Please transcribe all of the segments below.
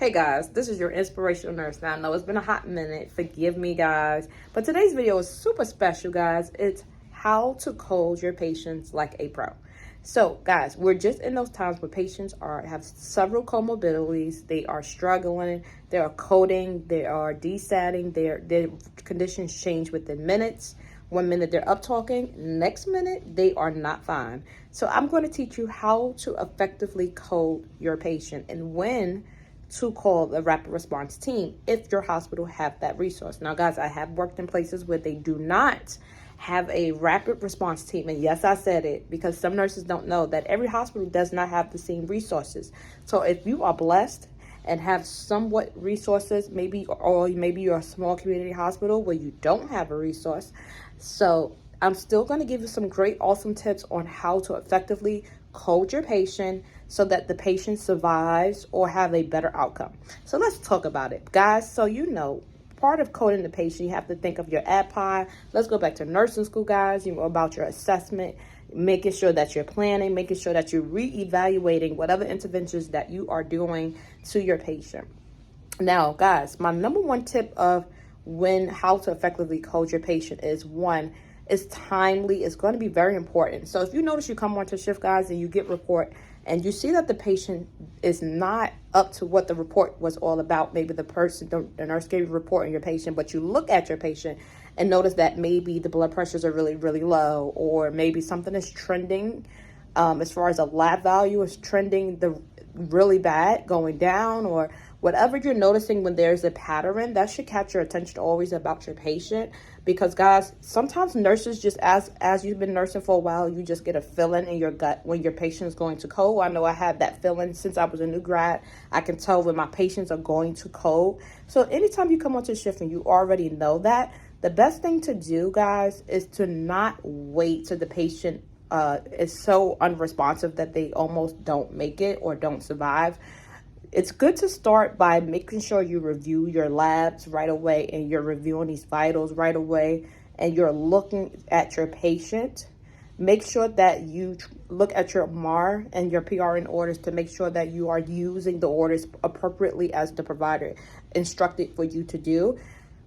Hey guys, this is your inspirational nurse. Now I know it's been a hot minute, forgive me guys, but today's video is super special guys. It's how to code your patients like a pro. So guys, we're just in those times where patients have several comorbidities, they are struggling, they are coding, they are desatting, their conditions change within minutes. 1 minute they're up talking, next minute they are not fine. So I'm going to teach you how to effectively code your patient and when to call the rapid response team if your hospital have that resource. Now guys, I have worked in places where they do not have a rapid response team, and yes, I said it because some nurses don't know that every hospital does not have the same resources. So if you are blessed and have somewhat resources, maybe you're a small community hospital where you don't have a resource, so I'm still going to give you some great awesome tips on how to effectively code your patient so that the patient survives or have a better outcome. So let's talk about it, guys. So part of coding the patient, you have to think of your API. Let's go back to nursing school, guys. About your assessment, making sure that you're planning, making sure that you're reevaluating whatever interventions that you are doing to your patient. Now, guys, my number one tip of how to effectively code your patient is one, is timely. It's going to be very important. So if you notice you come onto shift, guys, and you get report and you see that the patient is not up to what the report was all about, maybe the nurse gave you a report on your patient, but you look at your patient and notice that maybe the blood pressures are really, really low, or maybe something is trending as far as a lab value is trending really bad, going down, or whatever you're noticing when there's a pattern, that should catch your attention always about your patient. Because guys, sometimes nurses just, as you've been nursing for a while, you just get a feeling in your gut when your patient is going to code. I know I had that feeling since I was a new grad. I can tell when my patients are going to code. So anytime you come onto shift and you already know that, the best thing to do, guys, is to not wait till the patient is so unresponsive that they almost don't make it or don't survive. It's good to start by making sure you review your labs right away and you're reviewing these vitals right away and you're looking at your patient. Make sure that you look at your MAR and your PRN orders to make sure that you are using the orders appropriately as the provider instructed for you to do.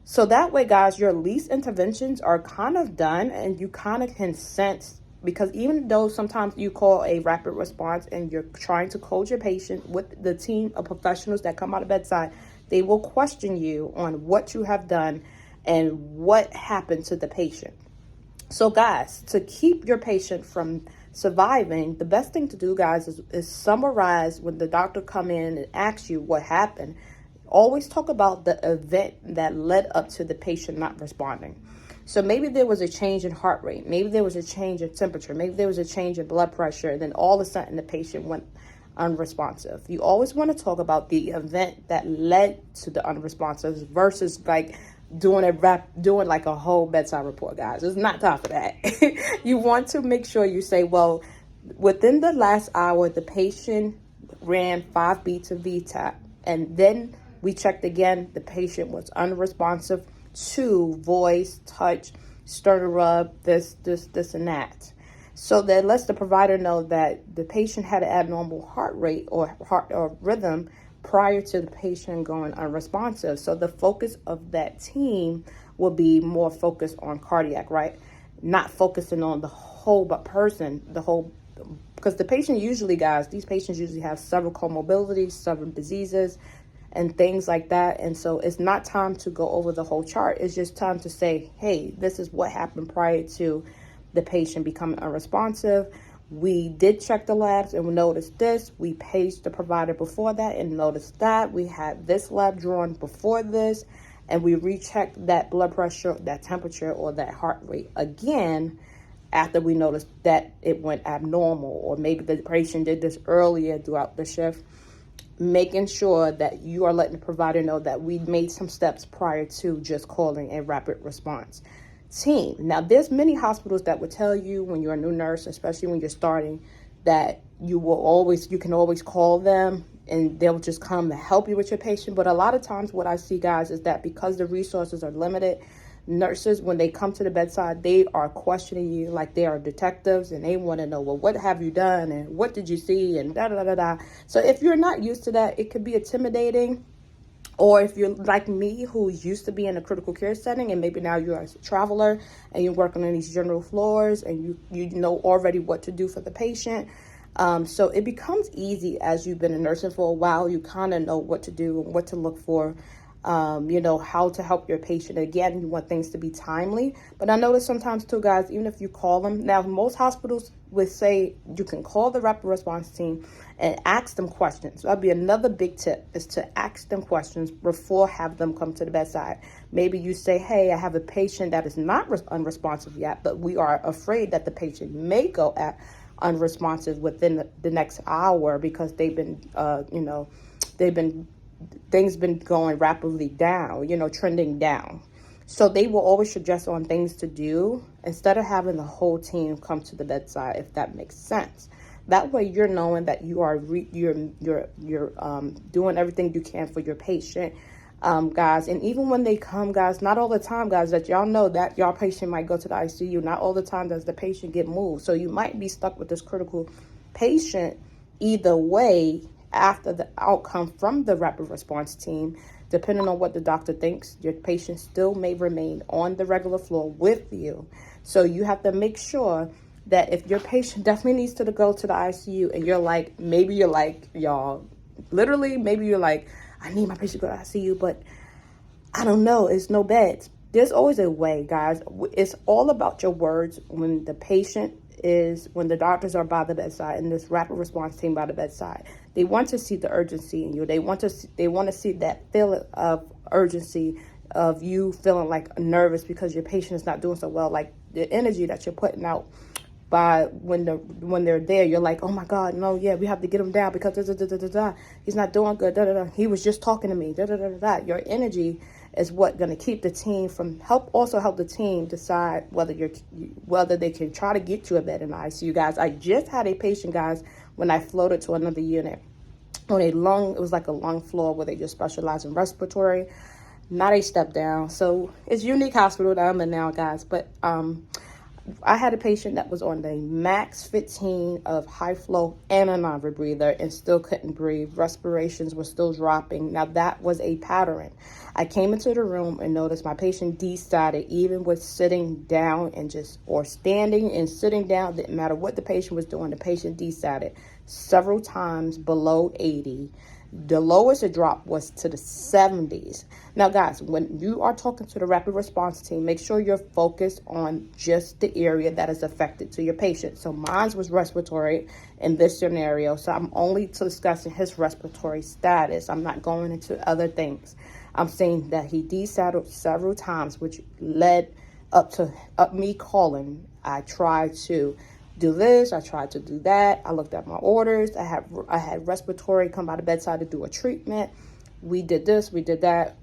So that way, guys, your least interventions are kind of done and you kind of can sense. Because even though sometimes you call a rapid response and you're trying to code your patient with the team of professionals that come out of bedside, they will question you on what you have done and what happened to the patient. So guys, to keep your patient from surviving, the best thing to do, guys, is summarize when the doctor come in and asks you what happened. Always talk about the event that led up to the patient not responding. So maybe there was a change in heart rate. Maybe there was a change in temperature. Maybe there was a change in blood pressure. And then all of a sudden the patient went unresponsive. You always want to talk about the event that led to the unresponsive versus like doing like a whole bedside report, guys. It's not time for that. You want to make sure you say, well, within the last hour, the patient ran 5 beats of VTAP. And then we checked again, the patient was unresponsive to voice, touch, sternum rub, this, and that. So that lets the provider know that the patient had an abnormal heart rate or rhythm prior to the patient going unresponsive. So the focus of that team will be more focused on cardiac, right? Not focusing on the whole person, because the patient usually, guys, these patients usually have several comorbidities, several diseases, and things like that. And so it's not time to go over the whole chart. It's just time to say, hey, this is what happened prior to the patient becoming unresponsive. We did check the labs and we noticed this. We paged the provider before that and noticed that. We had this lab drawn before this, and we rechecked that blood pressure, that temperature, or that heart rate again after we noticed that it went abnormal, or maybe the patient did this earlier throughout the shift. Making sure that you are letting the provider know that we made some steps prior to just calling a rapid response team. Now, there's many hospitals that will tell you when you're a new nurse, especially when you're starting, that you can always call them and they'll just come to help you with your patient. But a lot of times what I see, guys, is that because the resources are limited, nurses, when they come to the bedside, they are questioning you like they are detectives, and they want to know, well, what have you done, and what did you see, and da da da da. So if you're not used to that, it could be intimidating. Or if you're like me, who used to be in a critical care setting, and maybe now you're a traveler and you're working on these general floors, and you know already what to do for the patient. So it becomes easy as you've been a nursing for a while. You kind of know what to do and what to look for, how to help your patient. Again, you want things to be timely. But I notice sometimes too, guys, even if you call them, now most hospitals would say you can call the rapid response team and ask them questions. That'd be another big tip, is to ask them questions before have them come to the bedside. Maybe you say, hey, I have a patient that is not unresponsive yet, but we are afraid that the patient may go at unresponsive within the next hour, because they've been, things been going rapidly down, trending down. So they will always suggest on things to do instead of having the whole team come to the bedside, if that makes sense. That way you're knowing that you are you're doing everything you can for your patient, guys. And even when they come, guys, not all the time, guys, that y'all know that your patient might go to the ICU. Not all the time does the patient get moved. So you might be stuck with this critical patient either way after the outcome from the rapid response team. Depending on what the doctor thinks, your patient still may remain on the regular floor with you. So you have to make sure that if your patient definitely needs to go to the ICU, and maybe you're like, y'all, literally, maybe you're like, I need my patient to go to the ICU, but I don't know, it's no beds. There's always a way, guys. It's all about your words when the doctors are by the bedside and this rapid response team by the bedside. They want to see the urgency in you. They want to see that feeling of urgency, of you feeling like nervous because your patient is not doing so well, like the energy that you're putting out. By when they're there, you're like, oh my God, no, yeah, we have to get him down because he's not doing good. He was just talking to me. Your energy is what going to keep the team from help the team decide whether they can try to get you a bed in the ICU, guys. I just had a patient, guys, when I floated to another unit on it was like a lung floor where they just specialize in respiratory, not a step down. So it's a unique hospital that I'm in now, guys. But I had a patient that was on the max 15 of high flow and a non-rebreather and still couldn't breathe. Respirations were still dropping. Now that was a pattern. I came into the room and noticed my patient decided, even with sitting down or standing and sitting down, didn't matter what the patient was doing, the patient decided several times below 80. The lowest it dropped was to the 70s. Now, guys, when you are talking to the rapid response team, make sure you're focused on just the area that is affected to your patient. So mine was respiratory in this scenario. So I'm only discussing his respiratory status. I'm not going into other things. I'm saying that he desaddled several times, which led up me calling. I tried to do this, I tried to do that. I looked at my orders. I had respiratory come by the bedside to do a treatment. We did this, we did that.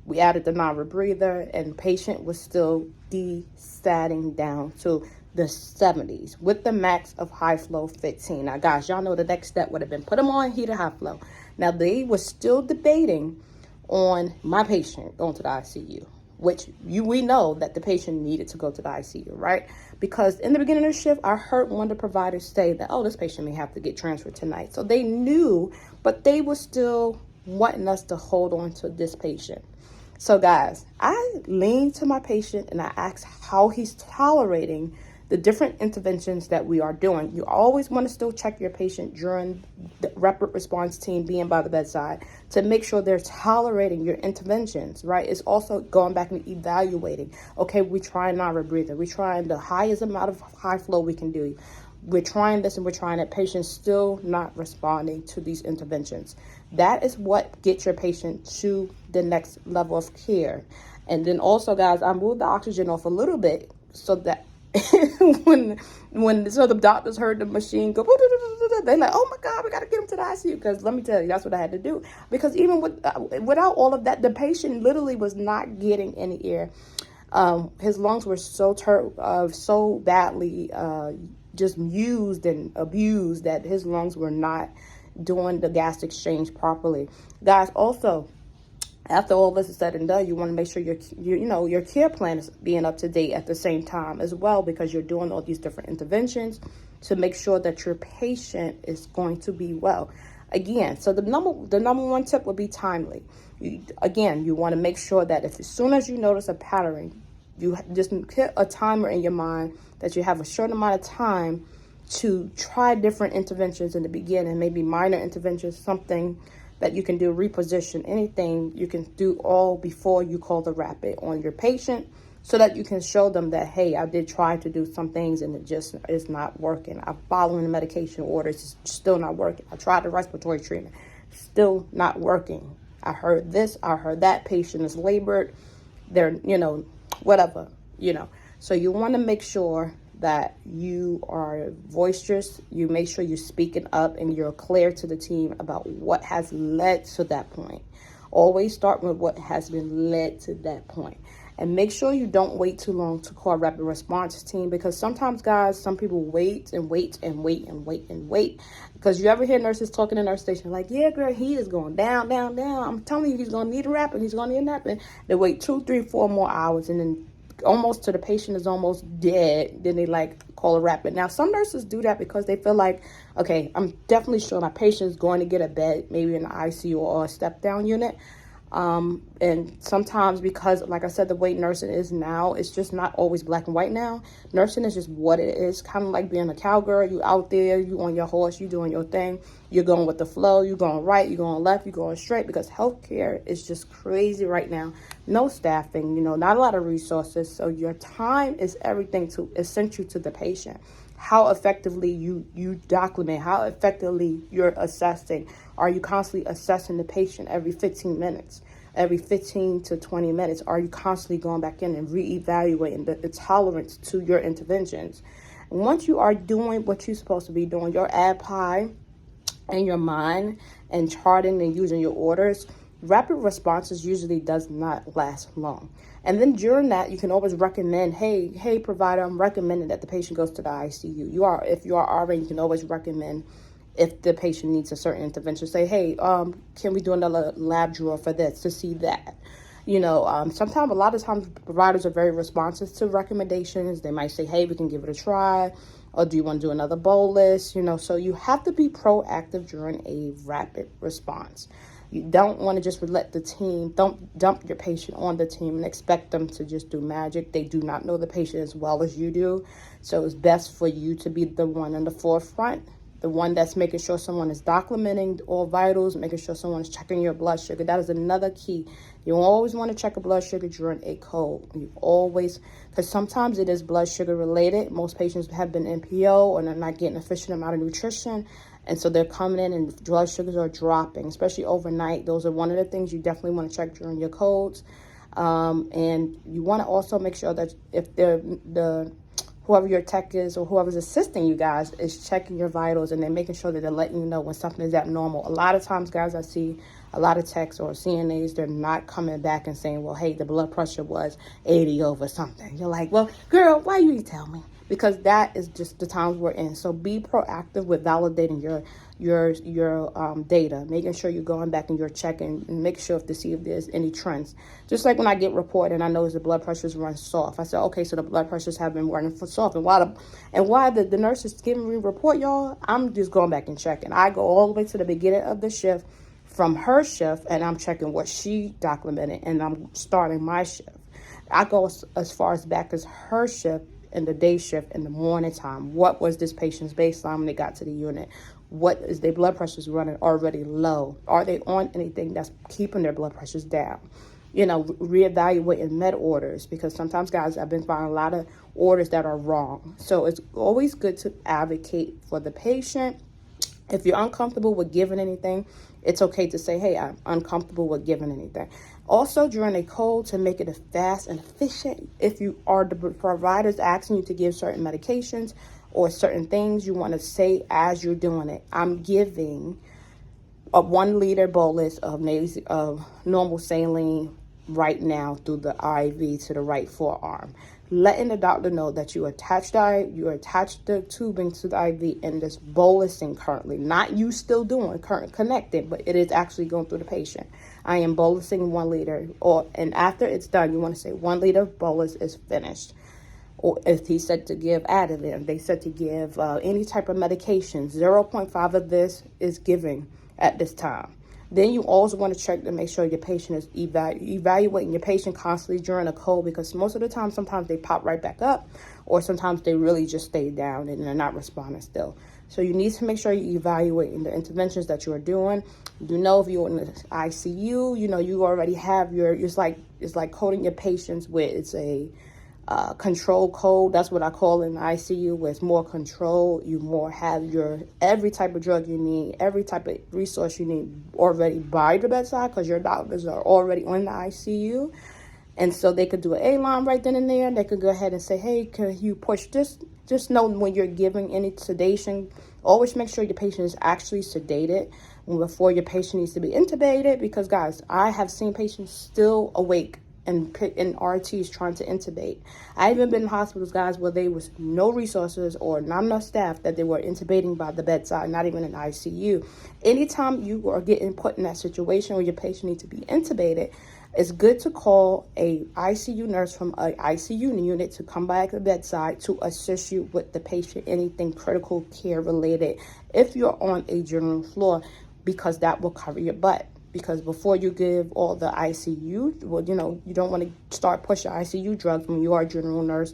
We added the non-rebreather, and patient was still desatting down to the 70s with the max of high flow 15. Now, guys, y'all know the next step would have been put him on heated high flow. Now, they were still debating on my patient going to the ICU, which we know that the patient needed to go to the ICU, right? Because in the beginning of the shift, I heard one of the providers say that, oh, this patient may have to get transferred tonight. So they knew, but they were still wanting us to hold on to this patient. So guys, I leaned to my patient and I asked how he's tolerating the different interventions that we are doing. You always want to still check your patient during the rapid response team being by the bedside to make sure they're tolerating your interventions, right? It's also going back and evaluating. Okay, we're trying non-rebreather. We're trying the highest amount of high flow we can do. We're trying this and we're trying that. Patient's still not responding to these interventions. That is what gets your patient to the next level of care. And then also, guys, I moved the oxygen off a little bit so that when the doctors heard the machine go, they're like, oh my God, we got to get him to the ICU. Because let me tell you, that's what I had to do. Because even without all of that, the patient literally was not getting any air. His lungs were so badly just used and abused that his lungs were not doing the gas exchange properly. Guys, also, After all this is said and done, you want to make sure your care plan is being up to date at the same time as well, because you're doing all these different interventions to make sure that your patient is going to be well. Again, so the number one tip would be timely. You want to make sure that as soon as you notice a pattern, you just hit a timer in your mind that you have a short amount of time to try different interventions in the beginning, maybe minor interventions, something that you can do, reposition, anything you can do all before you call the rapid on your patient, so that you can show them that, hey, I did try to do some things and it just is not working. I'm following the medication orders, it's still not working. I tried the respiratory treatment, still not working. I heard this, I heard that, patient is labored, they're, whatever, So you want to make sure that you are boisterous, you make sure you're speaking up and you're clear to the team about what has led to that point. Always start with what has been led to that point. And make sure you don't wait too long to call rapid response team, because sometimes, guys, some people wait and wait and wait and wait and wait. Because you ever hear nurses talking in nurse station like, yeah, girl, he is going down, down, down. I'm telling you, he's going to need a rapid. He's going to need a napkin. They wait 2, 3, 4 more hours, and then almost to the patient is almost dead, then they call a rapid. Now, some nurses do that because they feel like, okay, I'm definitely sure my patient is going to get a bed, maybe in the ICU or a step down unit. And sometimes, because like I said, the way nursing is now, it's just not always black and white now. Nursing is just what it is, kind of like being a cowgirl. You out there, you on your horse, you doing your thing, you're going with the flow, you're going right, you're going left, you're going straight, because healthcare is just crazy right now. No staffing, not a lot of resources. So your time is everything to essential to the patient. How effectively you document, how effectively you're assessing. Are you constantly assessing the patient every 15 minutes, every 15 to 20 minutes? Are you constantly going back in and reevaluating the tolerance to your interventions? And once you are doing what you're supposed to be doing, your AdPi in your mind and charting and using your orders, rapid responses usually does not last long. And then during that, you can always recommend, hey, provider, I'm recommending that the patient goes to the ICU. If you are RN, you can always recommend if the patient needs a certain intervention. Say, hey, can we do another lab drawer for this to see that? Sometimes, a lot of times, providers are very responsive to recommendations. They might say, hey, we can give it a try. Or do you want to do another bolus? So you have to be proactive during a rapid response. You don't want to just let the team, don't dump your patient on the team and expect them to just do magic. They do not know the patient as well as you do. So it's best for you to be the one in the forefront, the one that's making sure someone is documenting all vitals, making sure someone is checking your blood sugar. That is another key. You always want to check a blood sugar during a cold. You always, because sometimes it is blood sugar related. Most patients have been NPO or they're not getting a sufficient amount of nutrition. And so they're coming in and blood sugars are dropping, especially overnight. Those are one of the things you definitely want to check during your colds. And you want to also make sure that if whoever your tech is or whoever's assisting you guys is checking your vitals, and they're making sure that they're letting you know when something is abnormal. A lot of times, guys, I see a lot of techs or CNAs, they're not coming back and saying, well, hey, the blood pressure was 80 over something. You're like, well, girl, why you tell me? Because that is just the times we're in. So be proactive with validating your data, making sure you're going back and you're checking and make sure to see if there's any trends. Just like when I get reported and I notice the blood pressures run soft, I said, okay, so the blood pressures have been running for soft. And why the nurse is giving me a report, y'all, I'm just going back and checking. I go all the way to the beginning of the shift from her shift, and I'm checking what she documented, and I'm starting my shift. I go as far as back as her shift in the day shift in the morning time. What was this patient's baseline when they got to the unit? What is their blood pressures running already low? Are they on anything that's keeping their blood pressures down? Reevaluating med orders, because sometimes, guys, I've been finding a lot of orders that are wrong. So it's always good to advocate for the patient. If you're uncomfortable with giving anything, it's okay to say, hey, I'm uncomfortable with giving anything. Also, during a cold, to make it fast and efficient, if you are the providers asking you to give certain medications or certain things, you want to say as you're doing it, I'm giving a 1 liter bolus of normal saline right now through the IV to the right forearm. letting the doctor know that you attached the tubing to the IV and this bolusing currently, not you still doing current connected, but it is actually going through the patient. I am bolusing 1 liter, and after it's done, you want to say 1 liter bolus is finished. Or if he said to give Ativan, they said to give any type of medication, 0.5 of this is giving at this time. Then you also want to check to make sure your patient is evaluating your patient constantly during a cold, because most of the time, sometimes they pop right back up, or sometimes they really just stay down and they're not responding still. So you need to make sure you're evaluating the interventions that you are doing. You know, if you're in the ICU, you know, you already have it's like coding your patients with, it's a control code. That's what I call in the ICU, where it's more control. You more have your every type of drug you need, every type of resource you need already by the bedside, because your doctors are already in the ICU. And so they could do an A-line right then and there. They could go ahead and say, hey, can you push this? Just know when you're giving any sedation, always make sure your patient is actually sedated before your patient needs to be intubated. Because, guys, I have seen patients still awake and RTs trying to intubate. I even been in hospitals, guys, where there was no resources or not enough staff that they were intubating by the bedside, not even in ICU. Anytime you are getting put in that situation where your patient needs to be intubated, it's good to call a ICU nurse from an ICU unit to come by at the bedside to assist you with the patient, anything critical care related, if you're on a general floor, because that will cover your butt. Because before you give all the ICU, well, you know, you don't want to start pushing ICU drugs when you are a general nurse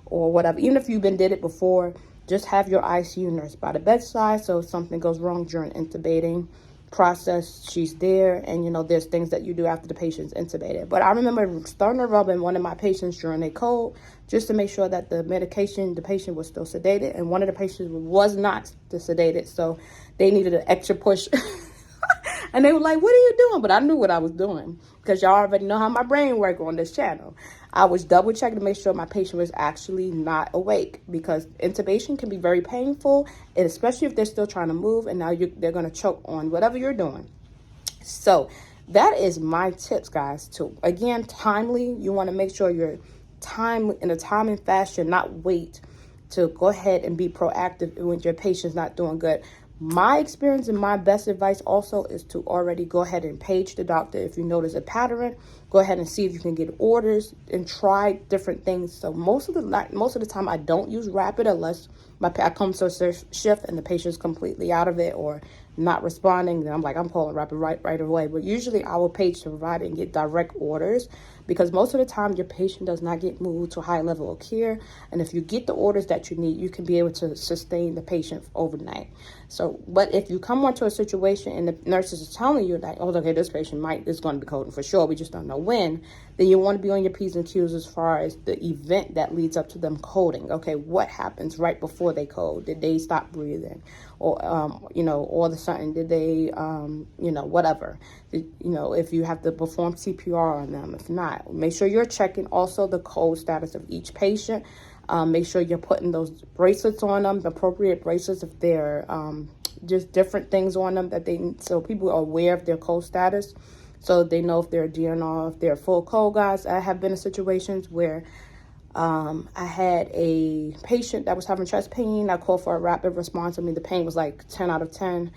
or whatever. Even if you've did it before, just have your ICU nurse by the bedside, so if something goes wrong during intubating process, she's there. And, you know, there's things that you do after the patient's intubated. But I remember starting to rub in one of my patients during a cold, just to make sure that the patient was still sedated. And one of the patients was not sedated, so they needed an extra push. And they were like, what are you doing? But I knew what I was doing, because y'all already know how my brain works on this channel. I was double checking to make sure my patient was actually not awake, because intubation can be very painful, and especially if they're still trying to move, and now they're going to choke on whatever you're doing. So that is my tips, guys. To, again, timely. You want to make sure you're in a timely fashion, not wait to go ahead and be proactive when your patient's not doing good. My experience and my best advice also is to already go ahead and page the doctor. If you notice a pattern, go ahead and see if you can get orders and try different things. So most of the time I don't use rapid unless I come to a shift and the patient's completely out of it or not responding. Then I'm calling rapid right away. But usually I will page the provider and get direct orders, because most of the time your patient does not get moved to a high level of care. And if you get the orders that you need, you can be able to sustain the patient overnight. So, but if you come onto a situation and the nurses is telling you that, oh, okay, this patient is going to be coding for sure, we just don't know when, then you want to be on your P's and Q's as far as the event that leads up to them coding. Okay, what happens right before they code? Did they stop breathing? Or, all of a sudden, did they, whatever. If you have to perform CPR on them, if not, make sure you're checking also the code status of each patient. Make sure you're putting those bracelets on them, the appropriate bracelets, if they're just different things on them so people are aware of their code status, so they know if they're DNR, if they're full code, guys. I have been in situations where I had a patient that was having chest pain. I called for a rapid response. I mean, the pain was like 10 out of 10.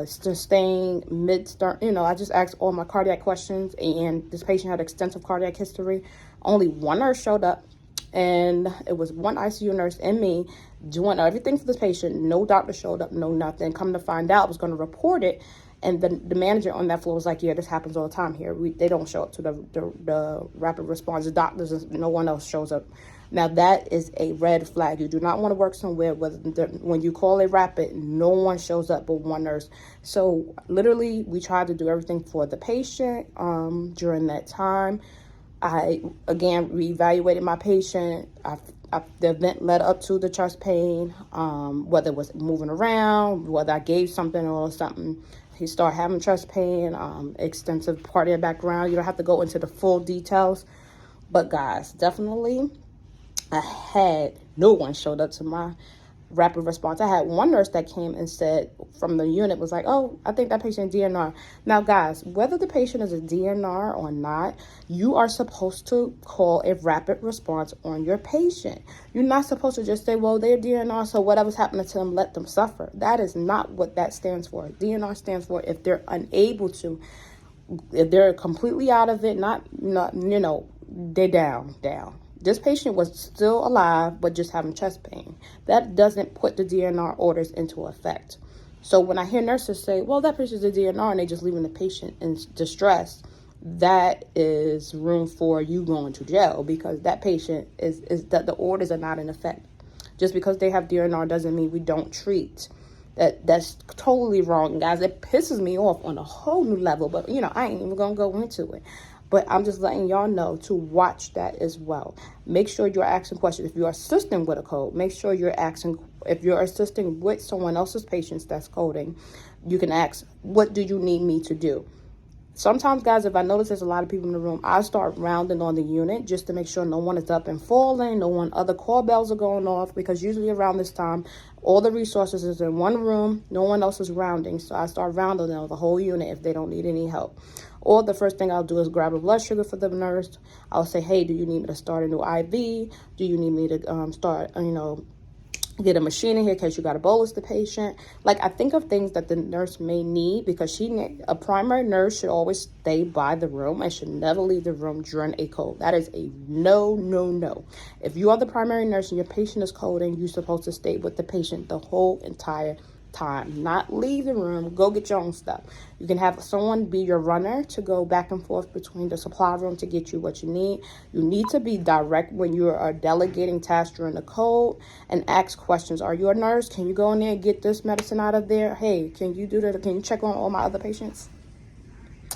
Staying mid-start, I just asked all my cardiac questions, and this patient had extensive cardiac history. Only one nurse showed up, and it was one ICU nurse and me doing everything for this patient. No doctor showed up, no nothing. Come to find out, I was going to report it, and the manager on that floor was like, yeah, this happens all the time here. They don't show up to the rapid response. The doctors, no one else shows up. Now, that is a red flag. You do not want to work somewhere where when you call a rapid, no one shows up but one nurse. So literally, we tried to do everything for the patient during that time. I, again, reevaluated my patient. The event led up to the chest pain, whether it was moving around, whether I gave something or something. He started having chest pain, extensive cardiac background. You don't have to go into the full details. But guys, definitely, no one showed up to my rapid response. I had one nurse that came and said from the unit was like, oh, I think that patient DNR. Now, guys, whether the patient is a DNR or not, you are supposed to call a rapid response on your patient. You're not supposed to just say, well, they're DNR, so whatever's happening to them, let them suffer. That is not what that stands for. DNR stands for if they're unable to, if they're completely out of it, not they're down. This patient was still alive, but just having chest pain. That doesn't put the DNR orders into effect. So when I hear nurses say, well, that patient's a DNR, and they just leaving the patient in distress, that is room for you going to jail, because that patient is that the orders are not in effect. Just because they have DNR doesn't mean we don't treat. That's totally wrong, guys. It pisses me off on a whole new level, but I ain't even gonna go into it. But I'm just letting y'all know to watch that as well. Make sure you're asking questions. If you're assisting with a code, make sure you're asking. If you're assisting with someone else's patients that's coding, you can ask, what do you need me to do? Sometimes, guys, if I notice there's a lot of people in the room, I start rounding on the unit just to make sure no one is up and falling, other call bells are going off, because usually around this time, all the resources is in one room, no one else is rounding. So I start rounding on the whole unit if they don't need any help. Or the first thing I'll do is grab a blood sugar for the nurse. I'll say, hey, do you need me to start a new IV? Do you need me to start, get a machine in here in case you got to bolus the patient? Like, I think of things that the nurse may need, because a primary nurse should always stay by the room and should never leave the room during a code. That is a no. If you are the primary nurse and your patient is coding, you're supposed to stay with the patient the whole entire time, not leave the room, go get your own stuff. You can have someone be your runner to go back and forth between the supply room to get you what you need. You need to be direct when you are delegating tasks during the code, and ask questions. Are you a nurse? Can you go in there and get this medicine out of there? Hey, can you do that? Can you check on all my other patients?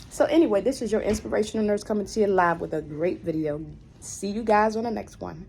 So anyway, this is your inspirational nurse coming to you live with a great video. See you guys on the next one.